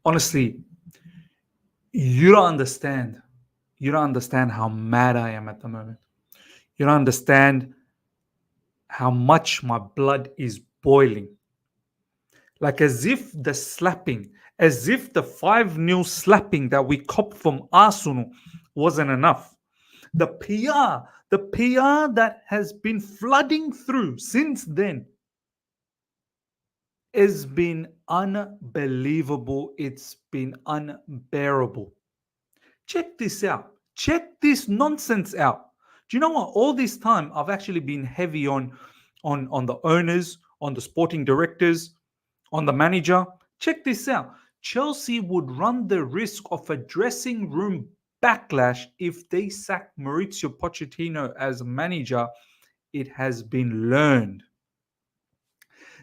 Honestly, you don't understand. You don't understand how mad I am at the moment. You don't understand how much my blood is boiling. Like as if the slapping, as if the 5-0 slapping that we copped from Arsenal wasn't enough. The PR that has been flooding through since then has been unbelievable. It's been unbearable. Check this out. Check this nonsense out. Do you know what? All this time, I've actually been heavy on the owners, on the sporting directors, on the manager. Check this out. Chelsea would run the risk of a dressing room backlash if they sack Mauricio Pochettino as manager. It has been learned.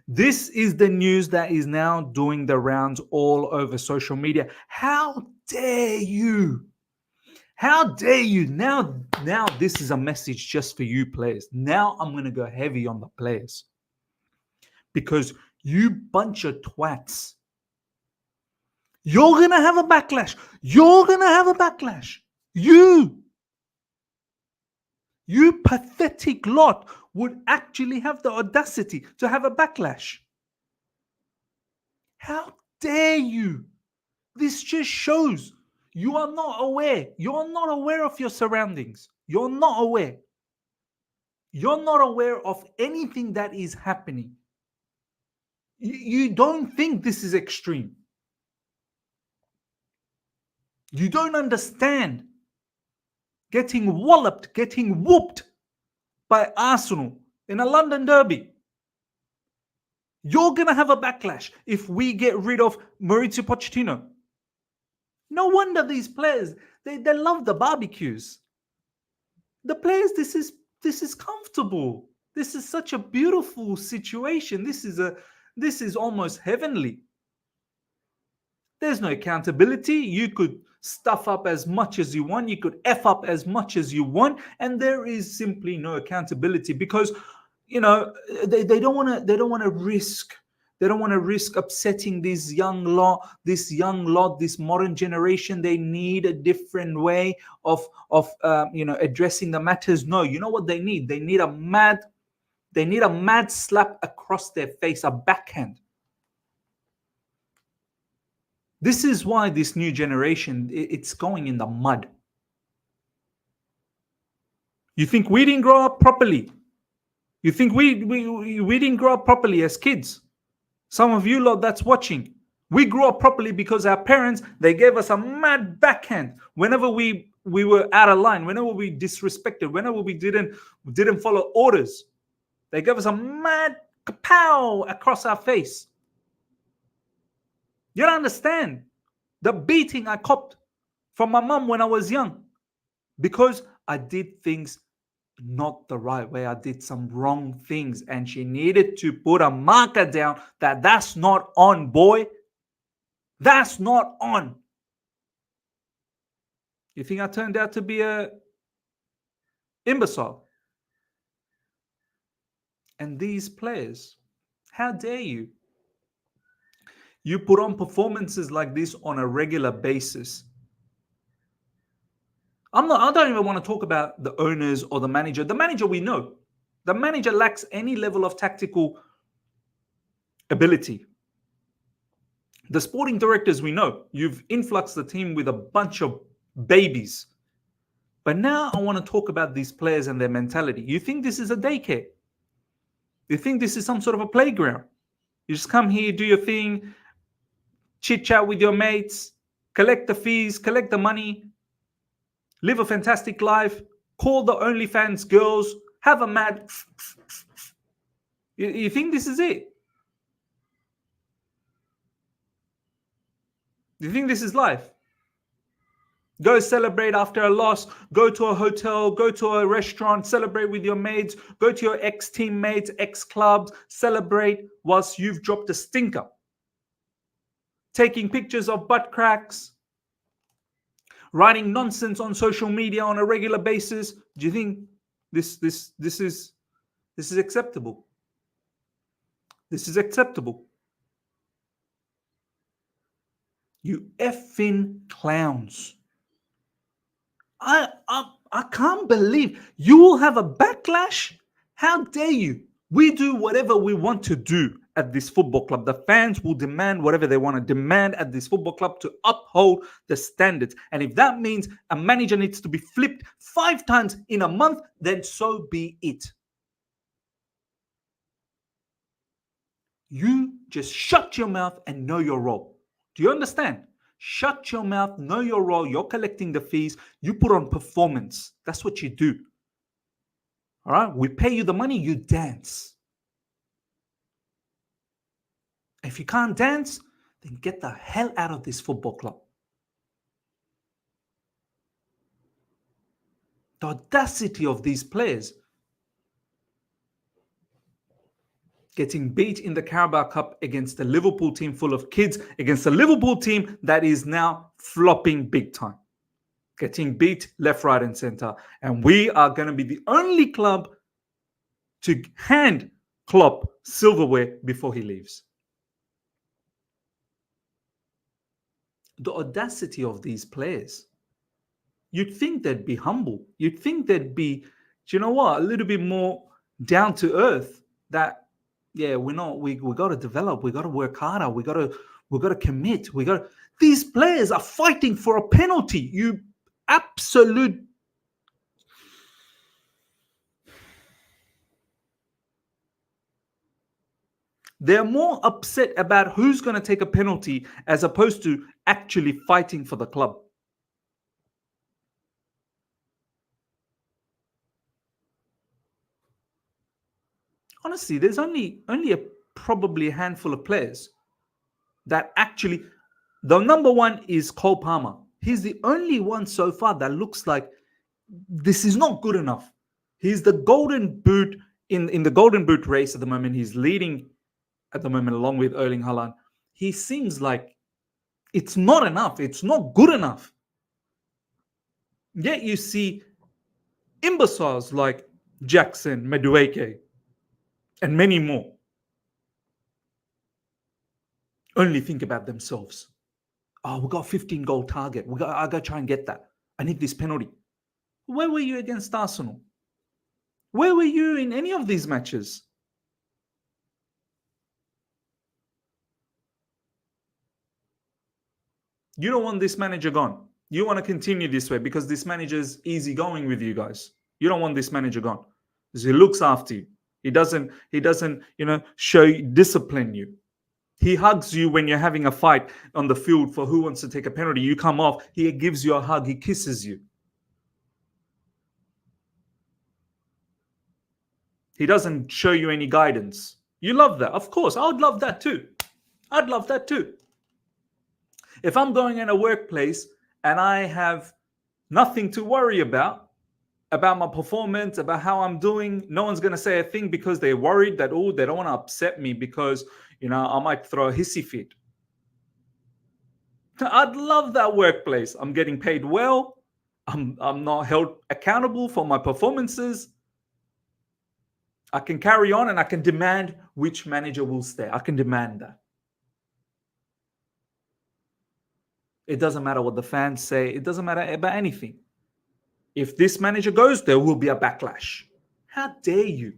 This is the news that is now doing the rounds all over social media. How dare you? How dare you? Now this is a message just for you players. Now I'm going to go heavy on the players. Because you bunch of twats, you're going to have a backlash. You're going to have a backlash. You pathetic lot would actually have the audacity to have a backlash. How dare you? This just shows you are not aware. You're not aware of your surroundings. You're not aware. You're not aware of anything that is happening. You don't think this is extreme. You don't understand getting walloped, getting whooped by Arsenal in a London derby. You're going to have a backlash if we get rid of Mauricio Pochettino. No wonder these players, they love the barbecues. The players, this is comfortable. This is such a beautiful situation. This is almost heavenly. There's no accountability. You could stuff up as much as you want. You could F up as much as you want. And there is simply no accountability because, they don't want to risk. They don't want to risk upsetting this young lot, this modern generation. They need a different way of addressing the matters. No, you know what they need? They need a mad slap across their face, a backhand. This is why this new generation, it's going in the mud. You think we didn't grow up properly? You think we didn't grow up properly as kids? Some of you lot that's watching, we grew up properly because our parents, they gave us a mad backhand whenever we were out of line, whenever we disrespected, whenever we didn't follow orders. They gave us a mad kapow across our face. You don't understand the beating I copped from my mom when I was young because I did things not the right way. I did some wrong things and she needed to put a marker down that that's not on, boy. That's not on. You think I turned out to be a imbecile? And these players, how dare you? You put on performances like this on a regular basis. I don't even want to talk about the owners or the manager. The manager, we know. The manager lacks any level of tactical ability. The sporting directors, we know. You've influxed the team with a bunch of babies. But now I want to talk about these players and their mentality. You think this is a daycare? You think this is some sort of a playground? You just come here, do your thing, chit chat with your mates, collect the fees, collect the money, live a fantastic life, call the OnlyFans girls, have a mad. You think this is it? You think this is life? Go celebrate after a loss, go to a hotel, go to a restaurant, celebrate with your mates, go to your ex-teammates, ex-clubs, celebrate whilst you've dropped a stinker. Taking pictures of butt cracks, writing nonsense on social media on a regular basis. Do you think this is acceptable? This is acceptable. You effing clowns. I can't believe you will have a backlash. How dare you? We do whatever we want to do at this football club. The fans will demand whatever they want to demand at this football club to uphold the standards. And if that means a manager needs to be flipped 5 times in a month, then so be it. You just shut your mouth and know your role. Do you understand? Shut your mouth, know your role. You're collecting the fees. You put on performance. That's what you do. All right? We pay you the money, you dance. If you can't dance, then get the hell out of this football club. The audacity of these players. Getting beat in the Carabao Cup against a Liverpool team full of kids, against a Liverpool team that is now flopping big time. Getting beat left, right, and center. And we are going to be the only club to hand Klopp silverware before he leaves. The audacity of these players. You'd think they'd be humble. You'd think they'd be, do you know what, a little bit more down to earth. That, yeah, we got to develop. We got to work harder. We got to commit. These players are fighting for a penalty. You absolute. They're more upset about who's going to take a penalty as opposed to actually fighting for the club. Honestly, there's only probably a handful of players that actually. The number one is Cole Palmer. He's the only one so far that looks like this is not good enough. He's the golden boot in the golden boot race at the moment. He's leading at the moment along with Erling Haaland. He seems like it's not enough. It's not good enough. Yet you see imbeciles like Jackson, Madueke, and many more only think about themselves. Oh, we got a 15-goal target. I got to try and get that. I need this penalty. Where were you against Arsenal? Where were you in any of these matches? You don't want this manager gone. You want to continue this way because this manager is easygoing with you guys. You don't want this manager gone because he looks after you. He doesn't, discipline you. He hugs you when you're having a fight on the field for who wants to take a penalty. You come off, he gives you a hug, he kisses you. He doesn't show you any guidance. You love that. Of course, I would love that too. I'd love that too. If I'm going in a workplace and I have nothing to worry about my performance, about how I'm doing, no one's going to say a thing because they're worried that, they don't want to upset me because, I might throw a hissy fit. I'd love that workplace. I'm getting paid well. I'm not held accountable for my performances. I can carry on and I can demand which manager will stay. I can demand that. It doesn't matter what the fans say. It doesn't matter about anything. If this manager goes, there will be a backlash. How dare you?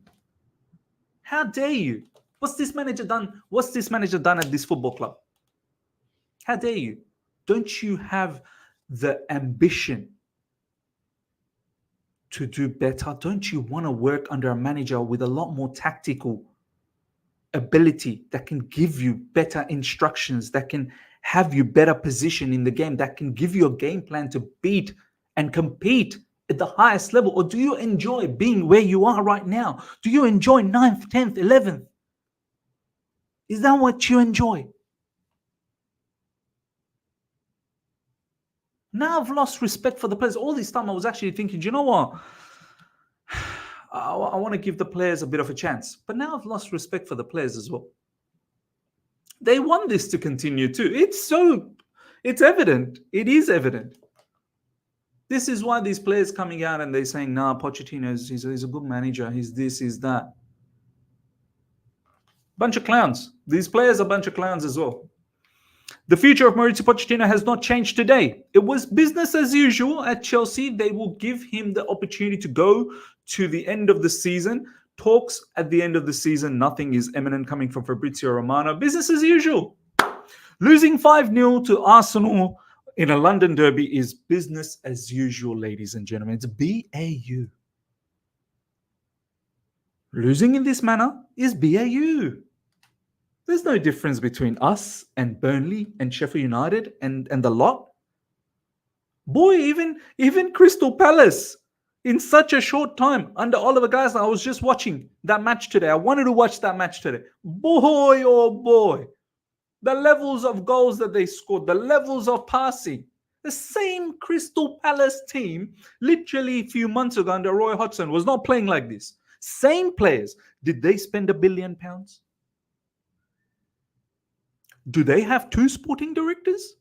How dare you? What's this manager done? What's this manager done at this football club? How dare you? Don't you have the ambition to do better? Don't you want to work under a manager with a lot more tactical ability that can give you better instructions, that can have you better position in the game, that can give you a game plan to beat and compete at the highest level? Or do you enjoy being where you are right now? Do you enjoy 9th, 10th, 11th? Is that what you enjoy? Now I've lost respect for the players. All this time I was actually thinking, do you know what? I want to give the players a bit of a chance. But now I've lost respect for the players as well. They want this to continue too. It's evident. It is evident. This is why these players coming out and they're saying, nah, Pochettino, he's a good manager. He's this, he's that. Bunch of clowns. These players are a bunch of clowns as well. The future of Mauricio Pochettino has not changed today. It was business as usual at Chelsea. They will give him the opportunity to go to the end of the season. Talks at the end of the season. Nothing is imminent coming from Fabrizio Romano. Business as usual. Losing 5-0 to Arsenal in a London derby is business as usual, ladies and gentlemen. It's BAU. Losing in this manner is BAU. There's no difference between us and Burnley and Sheffield United and the lot. Boy, even Crystal Palace in such a short time under Oliver Glasner. I was just watching that match today. I wanted to watch that match today. Boy, oh boy. The levels of goals that they scored, the levels of passing. The same Crystal Palace team literally a few months ago under Roy Hodgson was not playing like this. Same players. Did they spend £1 billion? Do they have 2 sporting directors?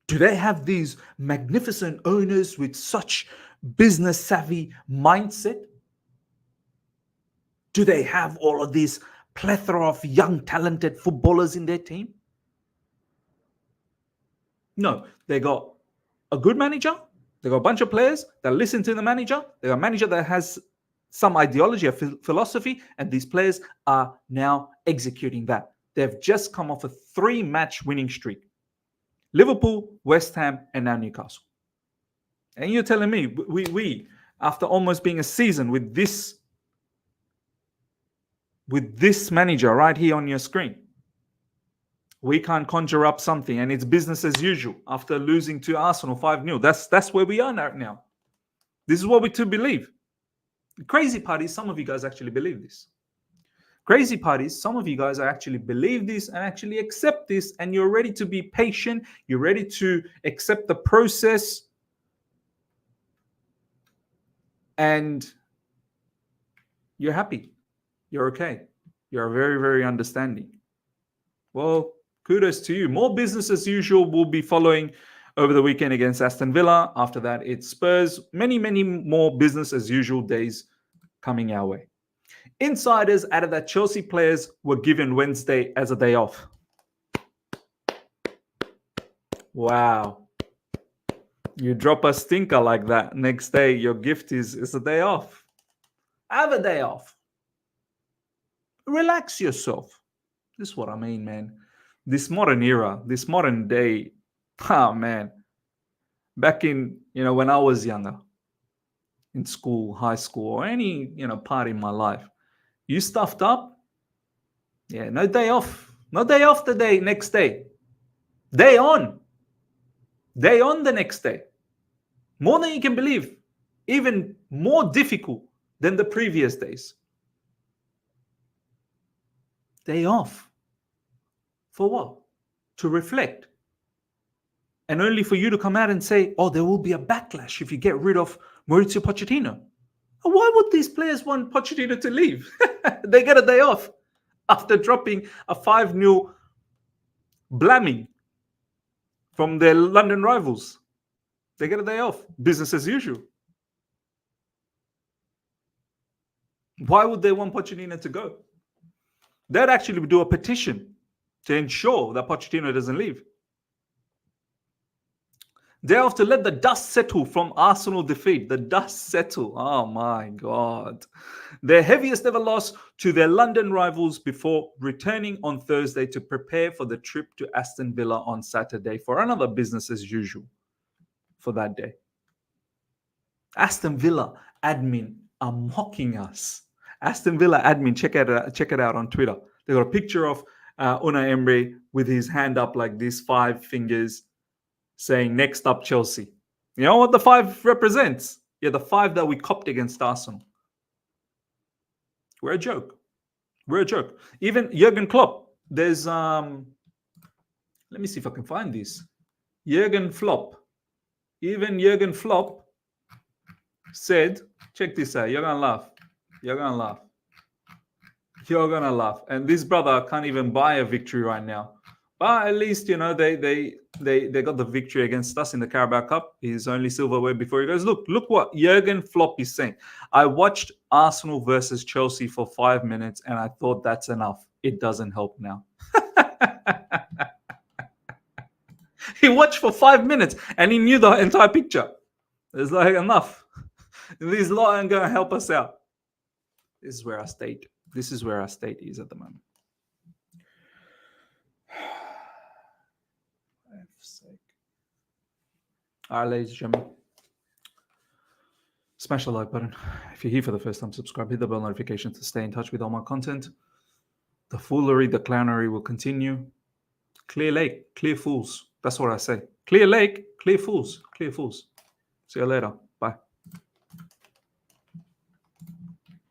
Do they have these magnificent owners with such business savvy mindset? Do they have all of these plethora of young talented footballers in their team? No, they got a good manager. They got a bunch of players that listen to the manager. They got a manager that has some ideology, a philosophy, and these players are now executing that. They've just come off a 3-match winning streak. Liverpool, West Ham, and now Newcastle. And you're telling me, we after almost being a season with this manager right here on your screen, we can't conjure up something, and it's business as usual after losing to Arsenal 5-0. That's where we are now. This is what we to believe. The crazy part is some of you guys actually believe this. Crazy part is some of you guys actually believe this and actually accept this, and you're ready to be patient. You're ready to accept the process, and you're happy. You're okay. You're very, very understanding. Well, kudos to you. More business as usual will be following over the weekend against Aston Villa. After that, it's Spurs. Many, many more business as usual days coming our way. Insiders added that Chelsea players were given Wednesday as a day off. Wow. You drop a stinker like that, next day your gift is a day off. Have a day off. Relax yourself. This is what I mean, man. This modern era, this modern day, man. Back in, when I was younger, in school, high school, or any, part in my life, you stuffed up, no day off. No day off next day. Day on. Day on the next day. More than you can believe. Even more difficult than the previous days. Day off. For what? To reflect. And only for you to come out and say, oh, there will be a backlash if you get rid of Mauricio Pochettino. Why would these players want Pochettino to leave? They get a day off after dropping a 5-0 blamming from their London rivals. They get a day off. Business as usual. Why would they want Pochettino to go? They'd actually do a petition to ensure that Pochettino doesn't leave. They have to let the dust settle from Arsenal defeat. The dust settle. Oh my God. Their heaviest ever loss to their London rivals before returning on Thursday to prepare for the trip to Aston Villa on Saturday for another business as usual for that day. Aston Villa admin are mocking us. Aston Villa admin, check it out on Twitter. They got a picture of Unai Emery with his hand up like this, 5 fingers, saying next up Chelsea. You know what the 5 represents? Yeah, the 5 that we copped against Arsenal. We're a joke. We're a joke. Even Jurgen Klopp, there's let me see if I can find this. Jurgen Klopp. Even Jurgen Klopp said, check this out, you're gonna laugh. You're gonna laugh. You're gonna laugh. And this brother can't even buy a victory right now. But at least, they got the victory against us in the Carabao Cup. His only silverware before he goes. Look what Jurgen Klopp is saying. I watched Arsenal versus Chelsea for 5 minutes and I thought that's enough. It doesn't help now. He watched for 5 minutes and he knew the entire picture. It's like, enough. These lot aren't going to help us out. This is where our state is at the moment. All right, ladies and gentlemen, smash the like button. If you're here for the first time, subscribe, hit the bell notification to stay in touch with all my content. The foolery, the clownery will continue. Clear lake, clear fools. That's what I say. Clear lake, clear fools. Clear fools. See you later.